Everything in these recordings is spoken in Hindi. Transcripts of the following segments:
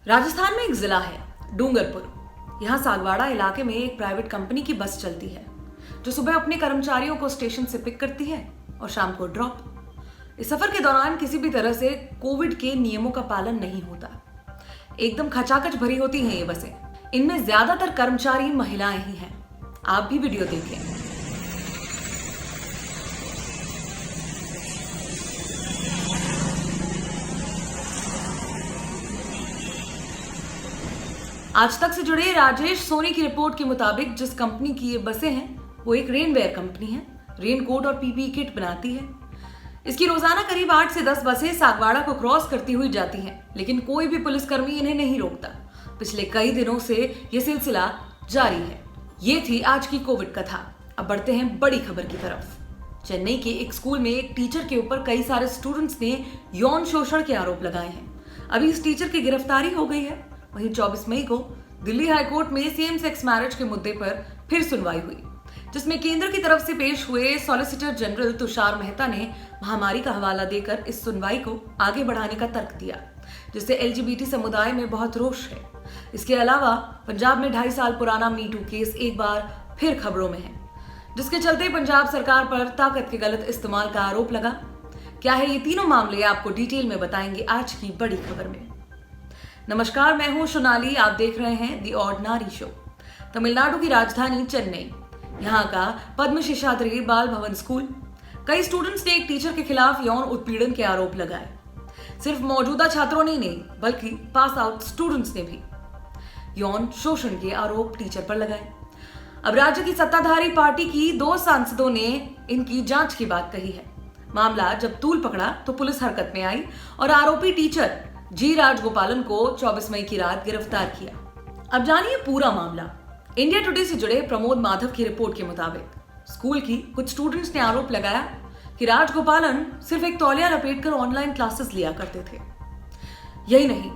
राजस्थान में एक जिला है डूंगरपुर। यहाँ सागवाड़ा इलाके में एक प्राइवेट कंपनी की बस चलती है जो सुबह अपने कर्मचारियों को स्टेशन से पिक करती है और शाम को ड्रॉप। इस सफर के दौरान किसी भी तरह से कोविड के नियमों का पालन नहीं होता। एकदम खचाखच भरी होती हैं ये बसें। इनमें ज्यादातर कर्मचारी महिलाएं ही हैं। आप भी वीडियो देखें। आज तक से जुड़े राजेश सोनी की रिपोर्ट के मुताबिक जिस कंपनी की ये बसें हैं वो एक रेनवेयर कंपनी है। रेन कोट और पीपीई किट बनाती है। इसकी रोजाना करीब 8 से 10 बसें सागवाड़ा को क्रॉस करती हुई जाती हैं, लेकिन कोई भी पुलिसकर्मी इन्हें नहीं रोकता। पिछले कई दिनों से ये सिलसिला जारी है। ये थी आज की कोविड कथा। अब बढ़ते हैं बड़ी खबर की तरफ। चेन्नई के एक स्कूल में एक टीचर के ऊपर कई सारे स्टूडेंट्स ने यौन शोषण के आरोप लगाए हैं। अभी इस टीचर की गिरफ्तारी हो गई है। वहीं 24 मई को दिल्ली हाईकोर्ट में सेम सेक्स मैरिज के मुद्दे पर फिर सुनवाई हुई, जिसमें केंद्र की तरफ से पेश हुए सॉलिसिटर जनरल तुषार मेहता ने महामारी का हवाला देकर इस सुनवाई को आगे बढ़ाने का तर्क दिया, जिससे एलजीबीटी समुदाय में बहुत रोष है। इसके अलावा पंजाब में 2.5 साल पुराना मीटू केस एक बार फिर खबरों में है, जिसके चलते पंजाब सरकार पर ताकत के गलत इस्तेमाल का आरोप लगा। क्या है ये तीनों मामले, आपको डिटेल में बताएंगे आज की बड़ी खबर में। नमस्कार, मैं हूं सोनाली। आप देख रहे हैं दी ऑर्डिनरी शो। तमिलनाडु की राजधानी चेन्नई, यहाँ का पद्म शेषाद्री बाल भवन स्कूल। कई स्टूडेंट्स ने एक टीचर के खिलाफ यौन उत्पीड़न के आरोप लगाए। सिर्फ मौजूदा छात्रों ने नहीं बल्कि पास आउट स्टूडेंट्स ने भी यौन शोषण के आरोप टीचर पर लगाए। अब राज्य की सत्ताधारी पार्टी की 2 सांसदों ने इनकी जांच की बात कही है। मामला जब तूल पकड़ा तो पुलिस हरकत में आई और आरोपी टीचर जी राजगोपालन को 24 मई की रात गिरफ्तार किया। अब जानिए पूरा मामला। इंडिया टुडे से जुड़े प्रमोद माधव की रिपोर्ट के मुताबिक स्कूल की कुछ स्टूडेंट्स ने आरोप लगाया कि राजगोपालन सिर्फ एक तौलिया लपेटकर ऑनलाइन क्लासेस लिया करते थे। यही नहीं,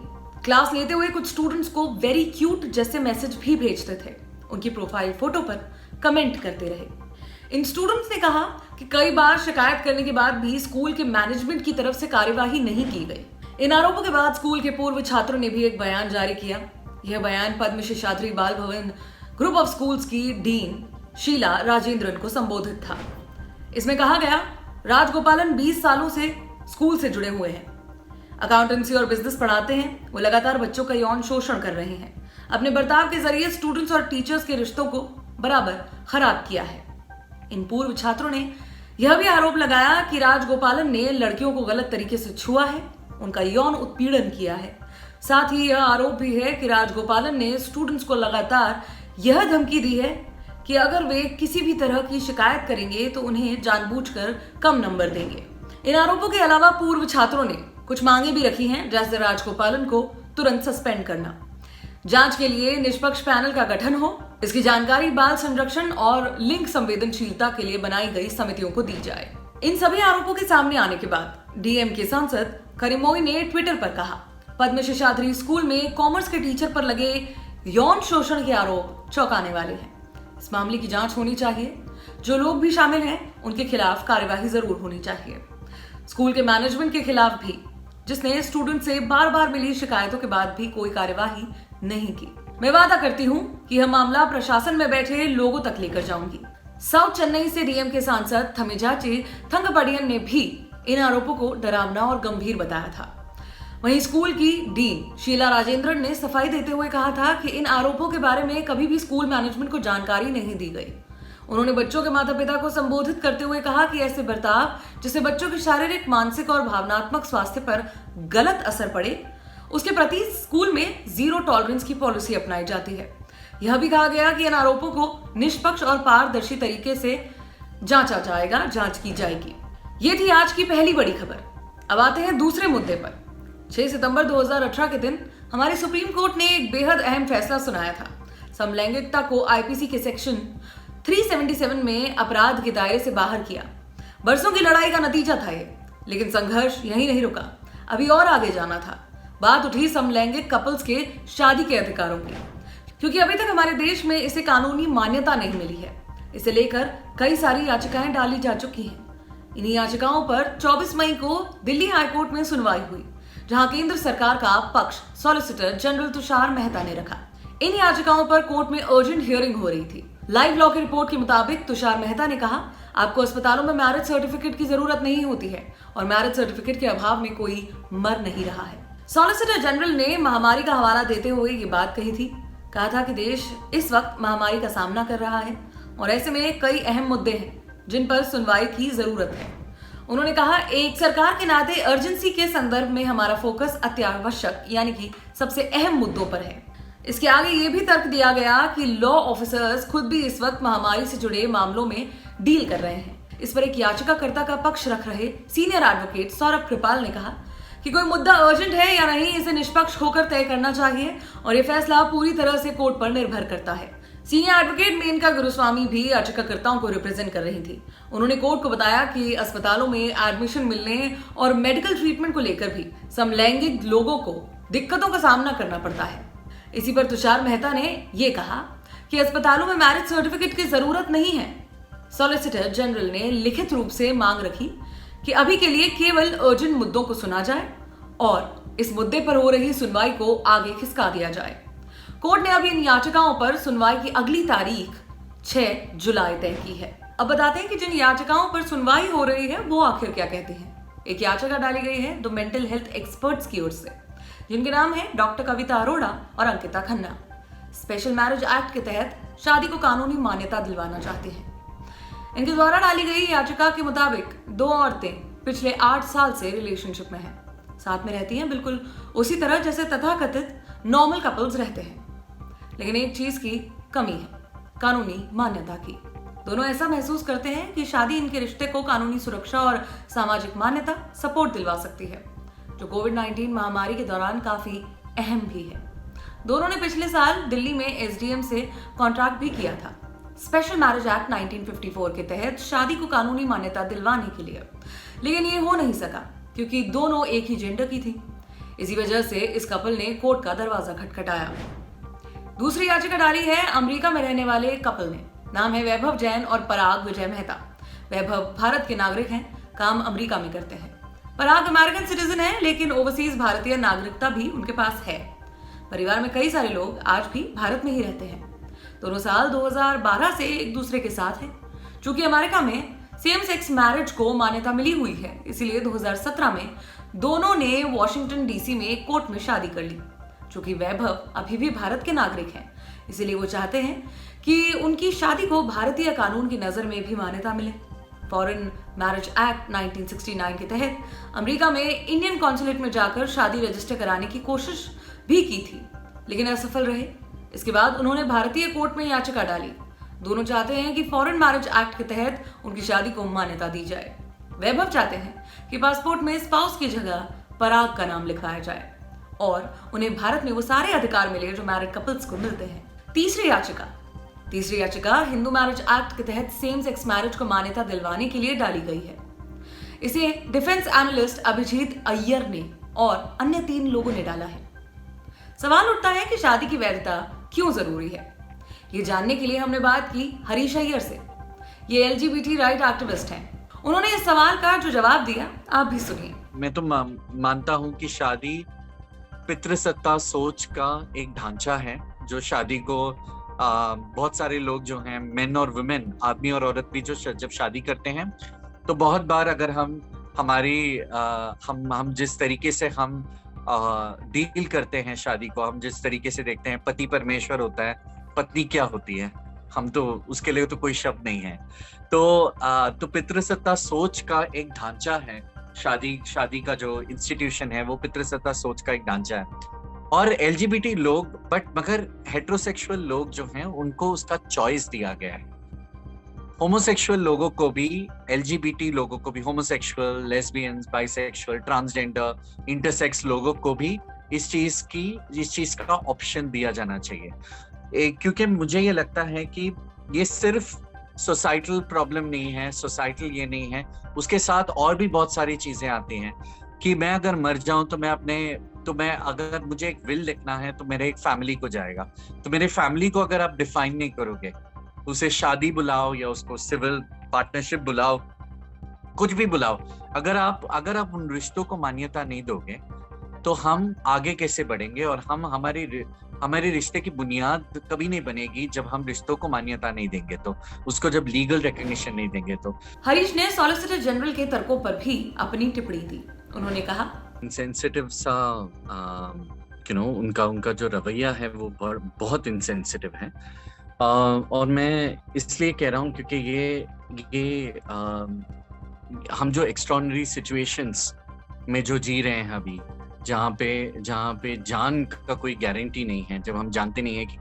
क्लास लेते हुए कुछ स्टूडेंट्स को वेरी क्यूट जैसे मैसेज भी भेजते थे। उनकी प्रोफाइल फोटो पर कमेंट करते रहे। इन स्टूडेंट्स ने कहा कि कई बार शिकायत करने के बाद भी स्कूल के मैनेजमेंट की तरफ से कार्यवाही नहीं की गई। इन आरोपों के बाद स्कूल के पूर्व छात्रों ने भी एक बयान जारी किया। यह बयान पद्म शेषाद्री बाल भवन ग्रुप ऑफ स्कूल्स की डीन शीला राजेंद्रन को संबोधित था। इसमें कहा गया, राजगोपालन 20 सालों से स्कूल से जुड़े हुए हैं, अकाउंटेंसी और बिजनेस पढ़ाते हैं। वो लगातार बच्चों का यौन शोषण कर रहे हैं। अपने बर्ताव के जरिए स्टूडेंट्स और टीचर्स के रिश्तों को बराबर खराब किया है। इन पूर्व छात्रों ने यह भी आरोप लगाया कि राजगोपालन ने लड़कियों को गलत तरीके से छुआ है, उनका यौन उत्पीड़न किया है। साथ ही यह आरोप भी है कि राजगोपालन ने स्टूडेंट्स को लगातार यह धमकी दी है कि अगर वे किसी भी तरह की शिकायत करेंगे तो उन्हें जानबूझकर कम नंबर देंगे। इन आरोपों के अलावा पूर्व छात्रों ने कुछ मांगे भी रखी हैं, जैसे राजगोपालन को तुरंत सस्पेंड करना, जांच के लिए निष्पक्ष पैनल का गठन हो, इसकी जानकारी बाल संरक्षण और लिंग संवेदनशीलता के लिए बनाई गई समितियों को दी जाए। इन सभी आरोपों के सामने आने के बाद डीएम के सांसद करिमोई ने ट्विटर पर कहा, पद्म शेषाद्री स्कूल में कॉमर्स के टीचर पर लगे यौन शोषण के आरोप चौंकाने वाले हैं। इस मामले की जांच होनी चाहिए। जो लोग भी शामिल हैं उनके खिलाफ कार्यवाही जरूर होनी चाहिए। स्कूल के मैनेजमेंट के खिलाफ भी, जिसने स्टूडेंट से बार बार मिली शिकायतों के बाद भी कोई कार्यवाही नहीं की। मैं वादा करती हूँ कि यह मामला प्रशासन में बैठे लोगों तक लेकर जाऊंगी। साउथ चेन्नई से डीएम के सांसद थमिजाची थंगपडियन ने भी इन आरोपों को डरावना और गंभीर बताया था। वहीं स्कूल की डीन शीला राजेंद्रन ने सफाई देते हुए कहा था कि इन आरोपों के बारे में कभी भी स्कूल मैनेजमेंट को जानकारी नहीं दी गई। उन्होंने बच्चों के माता पिता को संबोधित करते हुए कहा कि ऐसे बर्ताव जिससे बच्चों के शारीरिक, मानसिक और भावनात्मक स्वास्थ्य पर गलत असर पड़े, उसके प्रति स्कूल में 0 टॉलरेंस की पॉलिसी अपनाई जाती है। यह भी कहा गया कि इन आरोपों को निष्पक्ष और पारदर्शी तरीके से जांचा जाएगा, जांच की जाएगी। ये थी आज की पहली बड़ी खबर। अब आते हैं दूसरे मुद्दे पर। 6 सितंबर 2018 के दिन हमारे सुप्रीम कोर्ट ने एक बेहद अहम फैसला सुनाया था। समलैंगिकता को आईपीसी के सेक्शन 377 में अपराध के दायरे से बाहर किया। बरसों की लड़ाई का नतीजा था ये, लेकिन संघर्ष यहीं नहीं रुका। अभी और आगे जाना था। बात उठी समलैंगिक कपल्स के शादी के अधिकारों की, क्योंकि अभी तक हमारे देश में इसे कानूनी मान्यता नहीं मिली है। इसे लेकर कई सारी याचिकाएं डाली जा चुकी हैं। इन्हीं याचिकाओं पर 24 मई को दिल्ली हाईकोर्ट में सुनवाई हुई, जहां केंद्र सरकार का पक्ष सॉलिसिटर जनरल तुषार मेहता ने रखा। इन याचिकाओं पर कोर्ट में अर्जेंट हियरिंग हो रही थी। लाइव लॉ की रिपोर्ट के मुताबिक तुषार मेहता ने कहा, आपको अस्पतालों में मैरिज सर्टिफिकेट की जरूरत नहीं होती है और मैरिज सर्टिफिकेट के अभाव में कोई मर नहीं रहा है। सॉलिसिटर जनरल ने महामारी का हवाला देते हुए ये बात कही थी। कहा था कि देश इस वक्त महामारी का सामना कर रहा है और ऐसे में कई अहम मुद्दे हैं जिन पर सुनवाई की जरूरत है। उन्होंने कहा, एक सरकार के नाते अर्जेंसी के संदर्भ में हमारा फोकस अत्यावश्यक यानी कि सबसे अहम मुद्दों पर है। इसके आगे ये भी तर्क दिया गया कि लॉ ऑफिसर्स खुद भी इस वक्त महामारी से जुड़े मामलों में डील कर रहे हैं। इस पर एक याचिकाकर्ता का पक्ष रख रहे सीनियर एडवोकेट सौरभ कृपाल ने कहा कि कोई मुद्दा अर्जेंट है या नहीं, इसे निष्पक्ष होकर तय करना चाहिए और ये फैसला पूरी तरह से कोर्ट पर निर्भर करता है। सीनियर एडवोकेट मेनका गुरुस्वामी भी याचिकाकर्ताओं को रिप्रेजेंट कर रही थी। उन्होंने कोर्ट को बताया कि अस्पतालों में एडमिशन मिलने और मेडिकल ट्रीटमेंट को लेकर भी समलैंगिक लोगों को दिक्कतों का सामना करना पड़ता है। इसी पर तुषार मेहता ने यह कहा कि अस्पतालों में मैरिज सर्टिफिकेट की जरूरत नहीं है। सॉलिसिटर जनरल ने लिखित रूप से मांग रखी कि अभी के लिए केवल अर्जेंट मुद्दों को सुना जाए और इस मुद्दे पर हो रही सुनवाई को आगे खिसका दिया जाए। कोर्ट ने अभी इन याचिकाओं पर सुनवाई की अगली तारीख 6 जुलाई तय की है। अब बताते हैं कि जिन याचिकाओं पर सुनवाई हो रही है वो आखिर क्या कहती हैं। एक याचिका डाली गई है दो मेंटल हेल्थ एक्सपर्ट्स की ओर से, जिनके नाम है डॉक्टर कविता अरोड़ा और Ankita Khanna. Special marriage act के तहत शादी को कानूनी मान्यता दिलवाना चाहते हैं। इनके द्वारा डाली गई याचिका के मुताबिक दो औरतें पिछले 8 साल से रिलेशनशिप में हैं, साथ में रहती हैं बिल्कुल उसी तरह जैसे तथाकथित नॉर्मल कपल्स रहते हैं। लेकिन एक चीज की कमी है, कानूनी मान्यता की। दोनों ऐसा महसूस करते हैं कि शादी इनके रिश्ते को कानूनी सुरक्षा और सामाजिक मान्यता सपोर्ट दिलवा सकती है, जो कोविड-19 महामारी के दौरान काफी अहम भी है। दोनों ने पिछले साल दिल्ली में एसडीएम से कॉन्ट्रैक्ट भी किया था स्पेशल मैरिज एक्ट 1954 के तहत शादी को कानूनी मान्यता दिलवाने के लिए, लेकिन ये हो नहीं सका क्योंकि दोनों एक ही जेंडर की थी। इसी वजह से इस कपल ने कोर्ट का दरवाजा खटखटाया। दूसरी याचिका डाली है अमेरिका में रहने वाले कपल ने। नाम है वैभव जैन और पराग विजय मेहता। वैभव भारत के नागरिक हैं, काम अमेरिका में करते हैं। पराग अमेरिकन सिटीजन है, लेकिन ओवरसीज भारतीय नागरिकता भी उनके पास है। परिवार में कई सारे लोग आज भी भारत में ही रहते हैं। दोनों साल 2012 से एक दूसरे के साथ हैं। चूंकि अमेरिका में सेम सेक्स मैरिज को मान्यता मिली हुई है, इसीलिए 2017 में दोनों ने वॉशिंगटन डीसी में कोर्ट में शादी कर ली। चूंकि वैभव अभी भी भारत के नागरिक हैं, इसीलिए वो चाहते हैं कि उनकी शादी को भारतीय कानून की नजर में भी मान्यता मिले। फॉरेन मैरिज एक्ट 1969 के तहत अमेरिका में इंडियन कॉन्सुलेट में जाकर शादी रजिस्टर कराने की कोशिश भी की थी, लेकिन असफल रहे। इसके बाद उन्होंने भारतीय कोर्ट में याचिका डाली। दोनों चाहते हैं कि फॉरेन मैरिज एक्ट के तहत उनकी शादी को मान्यता दी जाए। वैभव चाहते हैं कि पासपोर्ट में स्पाउस की जगह पराग का नाम लिखवाया जाए और उन्हें भारत में वो सारे अधिकार मिले जो मैरिड कपल्स को मिलते हैं। तीसरी याचिका हिंदू मैरिज एक्ट के तहत सेम सेक्स मैरिज को मान्यता दिलवाने के लिए डाली गई है। इसे डिफेंस एनालिस्ट अभिजीत अय्यर ने और अन्य 3 लोगों ने डाला है। सवाल उठता है कि शादी की वैधता क्यों जरूरी है। ये जानने के लिए हमने बात की हरीश अय्यर से। ये एलजीबीटी राइट एक्टिविस्ट हैं। उन्होंने इस सवाल का जो जवाब दिया आप भी सुनिए। मैं तो मानता हूं कि शादी पितृसत्ता सोच का एक ढांचा है जो शादी को बहुत सारे लोग जो हैं, मेन और वुमेन, आदमी और औरत भी जो जब शादी करते हैं तो बहुत बार अगर हम जिस तरीके से हम डील करते हैं शादी को, हम जिस तरीके से देखते हैं पति परमेश्वर होता है, पत्नी क्या होती है, हम तो उसके लिए तो कोई शब्द नहीं है। तो पितृसत्ता सोच का एक ढांचा है। शादी का जो इंस्टीट्यूशन है वो पितृसत्ता सोच का एक ढांचा है। और एलजीबीटी लोग मगर हेटेरोसेक्सुअल लोग जो हैं उनको उसका चॉइस दिया गया है। होमोसेक्सुअल लोगों को भी, एलजीबीटी लोगों को भी, homosexual, lesbians, bisexual, transgender, intersex लोगों को भी इस चीज का ऑप्शन दिया जाना चाहिए। क्योंकि मुझे ये लगता है कि ये सिर्फ सोसाइटल प्रॉब्लम नहीं है, सोसाइटल ये नहीं है, उसके साथ और भी बहुत सारी चीजें आती हैं कि मैं अगर मर जाऊं तो मैं अगर मुझे एक विल लिखना है तो मेरे एक फैमिली को जाएगा। तो मेरे फैमिली को अगर आप डिफाइन नहीं करोगे, उसे शादी बुलाओ या उसको सिविल पार्टनरशिप बुलाओ, कुछ भी बुलाओ, अगर आप उन रिश्तों को मान्यता नहीं दोगे तो हम आगे कैसे बढ़ेंगे, और हम हमारे रिश्ते की बुनियाद कभी नहीं बनेगी जब हम रिश्तों को मान्यता नहीं देंगे, तो उसको जब लीगल रिकॉग्निशन नहीं देंगे। तो हरीश ने सॉलिसिटर जनरल के तर्कों पर भी अपनी टिप्पणी दी। उन्होंने कहा, इंसेंसिटिव सा उनका जो रवैया है वो बहुत इंसेंसिटिव है। और मैं इसलिए कह रहा हूँ क्योंकि ये हम जो एक्स्ट्रॉर्डिनरी सिचुएशंस में जो जी रहे हैं अभी, जहाँ पे जान का कोई गारंटी नहीं है, जब हम जानते नहीं है कि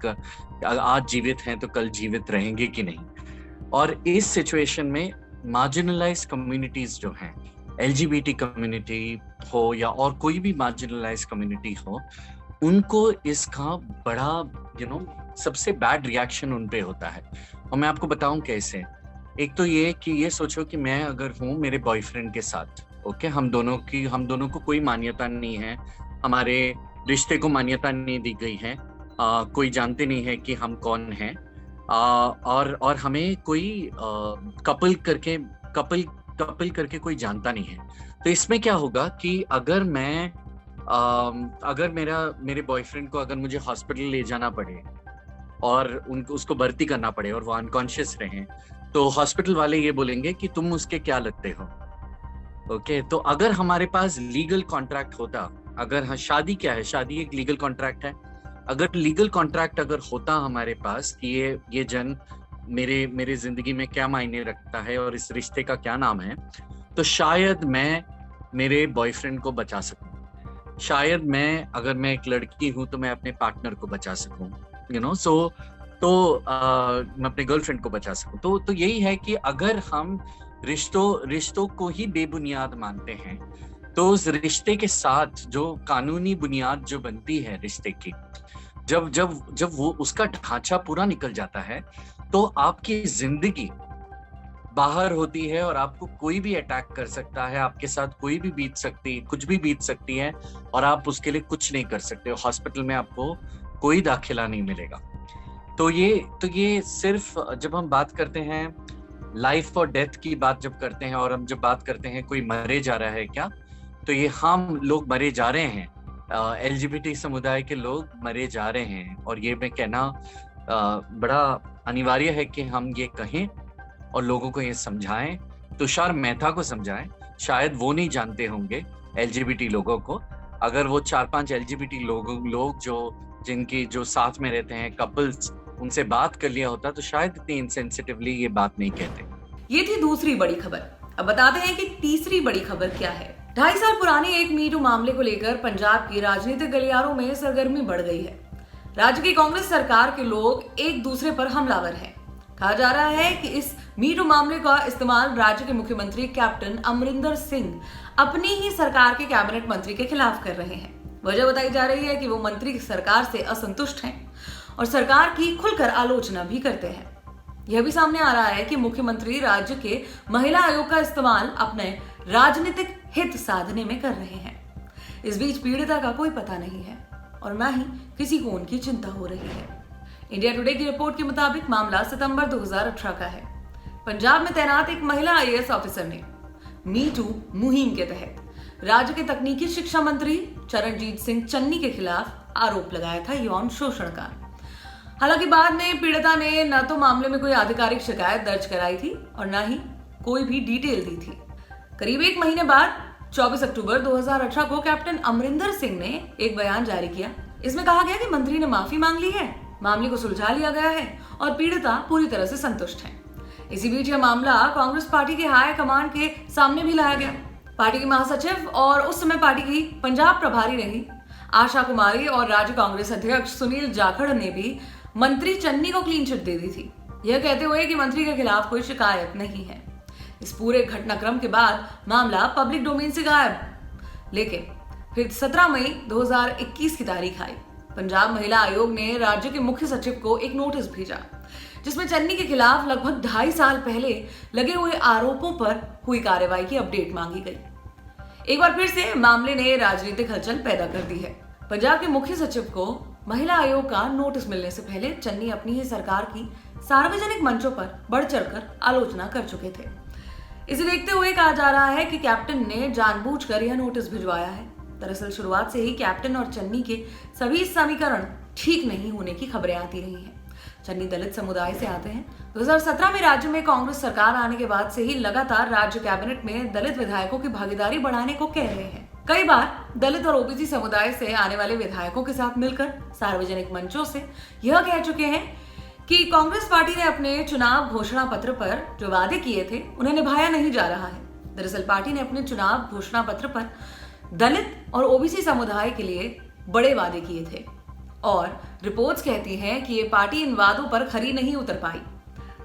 आज जीवित हैं तो कल जीवित रहेंगे कि नहीं, और इस सिचुएशन में मार्जिनलाइज कम्युनिटीज जो हैं, एलजीबीटी कम्युनिटी हो या और कोई भी मार्जिनलाइज कम्युनिटी हो, उनको इसका बड़ा सबसे बैड रिएक्शन उन पे होता है। और मैं आपको बताऊं कैसे। एक तो ये कि ये सोचो कि मैं अगर हूँ मेरे बॉयफ्रेंड के साथ, ओके, हम दोनों को कोई मान्यता नहीं है, हमारे रिश्ते को मान्यता नहीं दी गई है, कोई जानते नहीं है कि हम कौन हैं, और हमें कोई कपल करके कोई जानता नहीं है। तो इसमें क्या होगा कि अगर मेरे बॉयफ्रेंड को अगर मुझे हॉस्पिटल ले जाना पड़े और उसको भर्ती करना पड़े और वो अनकॉन्शियस रहे, तो हॉस्पिटल वाले ये बोलेंगे कि तुम उसके क्या लगते हो। ओके, तो अगर हमारे पास लीगल कॉन्ट्रैक्ट होता, अगर शादी क्या है, शादी एक लीगल कॉन्ट्रैक्ट है, अगर लीगल कॉन्ट्रैक्ट अगर होता हमारे पास कि ये जन मेरे जिंदगी में क्या मायने रखता है और इस रिश्ते का क्या नाम है, तो शायद मैं मेरे बॉयफ्रेंड को बचा सकूं, शायद अगर मैं एक लड़की हूं तो मैं अपने पार्टनर को बचा सकूं, मैं अपने गर्लफ्रेंड को बचा सकूं। तो यही है कि अगर हम रिश्तों को ही बेबुनियाद मानते हैं, तो उस रिश्ते के साथ जो कानूनी बुनियाद जो बनती है रिश्ते की, जब वो उसका ढांचा पूरा निकल जाता है, तो आपकी जिंदगी बाहर होती है और आपको कोई भी अटैक कर सकता है, आपके साथ कुछ भी बीत सकती है, और आप उसके लिए कुछ नहीं कर सकते। हॉस्पिटल में आपको कोई दाखिला नहीं मिलेगा। तो ये सिर्फ जब हम बात करते हैं लाइफ और डेथ की बात जब करते हैं, और हम जब बात करते हैं कोई मरे जा रहा है क्या, तो ये हम लोग मरे जा रहे हैं, एलजीबीटी समुदाय के लोग मरे जा रहे हैं, और ये मैं कहना बड़ा अनिवार्य है कि हम ये कहें और लोगों को ये समझाएं। तुषार मेहता को समझाएं, शायद वो नहीं जानते होंगे एलजीबीटी लोगों को। अगर वो 4-5 एलजीबीटी लोग जो साथ में रहते हैं, कपल्स, उनसे बात कर लिया होता तो शायद इतनी इंसेंसिटिवली ये बात नहीं कहते। ये थी दूसरी बड़ी खबर। अब बताते हैं कि तीसरी बड़ी खबर क्या है। 2.5 साल पुराने एक मीटू मामले को लेकर पंजाब की राजनीतिक गलियारों में सरगर्मी बढ़ गई है। राज्य की कांग्रेस सरकार के लोग एक दूसरे पर हमलावर हैं। कहा जा रहा है कि इस मीटू मामले का इस्तेमाल राज्य के मुख्यमंत्री कैप्टन अमरिंदर सिंह अपनी ही सरकार के कैबिनेट मंत्री के खिलाफ कर रहे हैं। वजह बताई जा रही है कि वो मंत्री की सरकार से असंतुष्ट हैं और सरकार की खुलकर आलोचना भी करते हैं। यह भी सामने आ रहा है कि मुख्यमंत्री राज्य के महिला आयोग का इस्तेमाल अपने राजनीतिक हित साधने में कर रहे हैं। इस बीच पीड़िता का कोई पता नहीं है और न ही किसी को उनकी चिंता हो रही है। इंडिया टुडे की रिपोर्ट के मुताबिक मामला सितंबर 2018 का है। पंजाब में तैनात एक महिला आईएएस ऑफिसर ने मी टू मुहिम के तहत राज्य के तकनीकी शिक्षा मंत्री चरणजीत सिंह चन्नी के खिलाफ आरोप लगाया था यौन शोषण का। हालांकि बाद में पीड़िता ने न तो मामले में कोई आधिकारिक शिकायत दर्ज कराई थी और न ही कोई भी डिटेल दी थी। करीब एक महीने बाद 24 अक्टूबर 2018 को कैप्टन अमरिंदर सिंह ने एक बयान जारी किया। इसमें कहा गया कि मंत्री ने माफी मांग ली है, मामले को सुलझा लिया गया है और पीड़िता पूरी तरह से संतुष्ट है। इसी बीच यह मामला कांग्रेस पार्टी के हाई कमान के सामने भी लाया गया। पार्टी की महासचिव और उस समय पार्टी की पंजाब प्रभारी रही आशा कुमारी और राज्य कांग्रेस अध्यक्ष सुनील जाखड़ ने भी मंत्री चन्नी को क्लीन चिट दे दी थी, यह कहते हुए कि मंत्री के खिलाफ कोई शिकायत नहीं है। इस पूरे घटनाक्रम के बाद मामला पब्लिक डोमेन से गायब। लेकिन फिर 17 मई 2021 की तारीख आई। पंजाब महिला आयोग ने राज्य के मुख्य सचिव को एक नोटिस भेजा जिसमें चन्नी के खिलाफ लगभग 2.5 साल पहले लगे हुए आरोपों पर हुई कार्रवाई की अपडेट मांगी गई। एक बार फिर से मामले ने राजनीतिक हलचल पैदा कर दी है। पंजाब के मुख्य सचिव को महिला आयोग का नोटिस मिलने से पहले चन्नी अपनी ही सरकार की सार्वजनिक मंचों पर बढ़ चढ़कर आलोचना कर चुके थे। इसे देखते हुए कहा जा रहा है कि कैप्टन ने जानबूझकर यह नोटिस भिजवाया है दरअसल शुरुआत से ही कैप्टन और चन्नी के सभी समीकरण ठीक नहीं होने की खबरें आती रही हैं। चन्नी दलित समुदाय से आते हैं। 2017 में राज्य में कांग्रेस सरकार आने के बाद से ही लगातार राज्य कैबिनेट में दलित विधायकों की भागीदारी बढ़ाने को कह रहे हैं। कई बार दलित और ओबीसी समुदाय से आने वाले विधायकों के साथ मिलकर सार्वजनिक मंचों से यह कह चुके हैं कि कांग्रेस पार्टी ने अपने चुनाव घोषणा पत्र पर जो वादे किए थे उन्हें निभाया नहीं जा रहा है। दरअसल पार्टी ने अपने चुनाव घोषणा पत्र पर दलित और ओबीसी समुदाय के लिए बड़े वादे किए थे और रिपोर्ट्स कहती हैं कि ये पार्टी इन वादों पर खरी नहीं उतर पाई।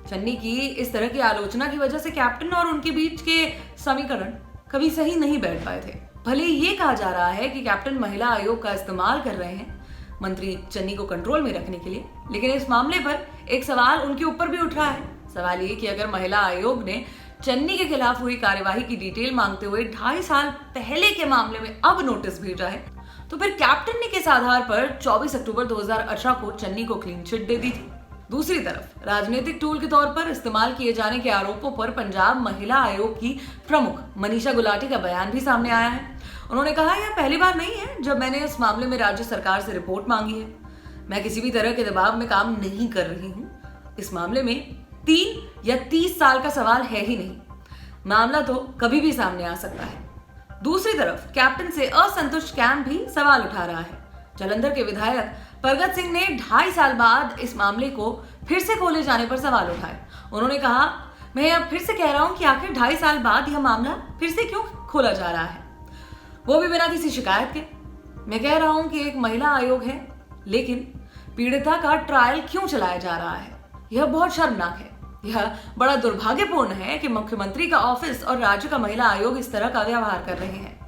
चन्नी की इस तरह की आलोचना की वजह से कैप्टन और उनके बीच के समीकरण कभी सही नहीं बैठ पाए थे। भले ये कहा जा रहा है कि कैप्टन महिला आयोग का इस्तेमाल कर रहे हैं मंत्री चन्नी को कंट्रोल में रखने के लिए, लेकिन इस मामले पर एक सवाल उनके ऊपर भी उठ रहा है। सवाल ये कि अगर महिला आयोग ने चन्नी के खिलाफ हुई कार्यवाही की डिटेल मांगते हुए 2.5 साल पहले के मामले में अब नोटिस भेजा है, तो फिर कैप्टन ने किस आधार पर 24 अक्टूबर 2018 को चन्नी को क्लीन चिट दे दी थी। दूसरी तरफ राजनीतिक टूल के तौर पर इस्तेमाल किए जाने के आरोपों पर पंजाब महिला आयोग की प्रमुख मनीषा गुलाटी का बयान भी सामने आया है। उन्होंने कहा, यह पहली बार नहीं है जब मैंने इस मामले में राज्य सरकार से रिपोर्ट मांगी है। मैं किसी भी तरह के दबाव में काम नहीं कर रही हूँ। इस मामले में 3 या 30 साल का सवाल है ही नहीं। मामला तो कभी भी सामने आ सकता है। दूसरी तरफ कैप्टन से असंतुष्ट कैंप भी सवाल उठा रहा है। जालंधर के विधायक परगत सिंह ने 2.5 साल बाद इस मामले को फिर से खोले जाने पर सवाल उठाए। उन्होंने कहा, मैं अब फिर से कह रहा हूं कि आखिर 2.5 साल बाद यह मामला फिर से क्यों खोला जा रहा है, वो भी बिना किसी शिकायत के। मैं कह रहा हूं कि एक महिला आयोग है, लेकिन पीड़िता का ट्रायल क्यों चलाया जा रहा है? यह बहुत शर्मनाक है। यह बड़ा दुर्भाग्यपूर्ण है कि मुख्यमंत्री का ऑफिस और राज्य का महिला आयोग इस तरह का व्यवहार कर रहे हैं।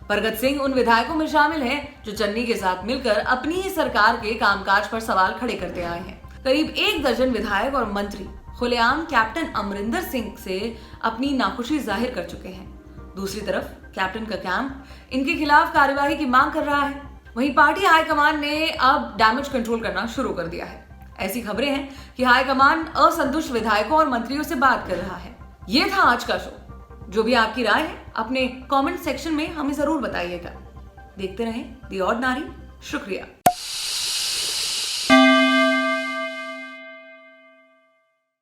परगत सिंह उन विधायकों में शामिल हैं जो चन्नी के साथ मिलकर अपनी ही सरकार के कामकाज पर सवाल खड़े करते आए हैं। करीब 1 दर्जन विधायक और मंत्री खुलेआम कैप्टन अमरिंदर सिंह से अपनी नाखुशी जाहिर कर चुके हैं। दूसरी तरफ कैप्टन का कैंप इनके खिलाफ कार्यवाही की मांग कर रहा है। वहीं पार्टी हाईकमान ने अब डैमेज कंट्रोल करना शुरू कर दिया है। ऐसी खबरें हैं कि हाईकमान असंतुष्ट विधायकों और मंत्रियों से बात कर रहा है। ये था आज का शो। जो भी आपकी राय है अपने कमेंट सेक्शन में हमें जरूर बताइएगा। देखते रहें दी ऑर्डिनरी। शुक्रिया।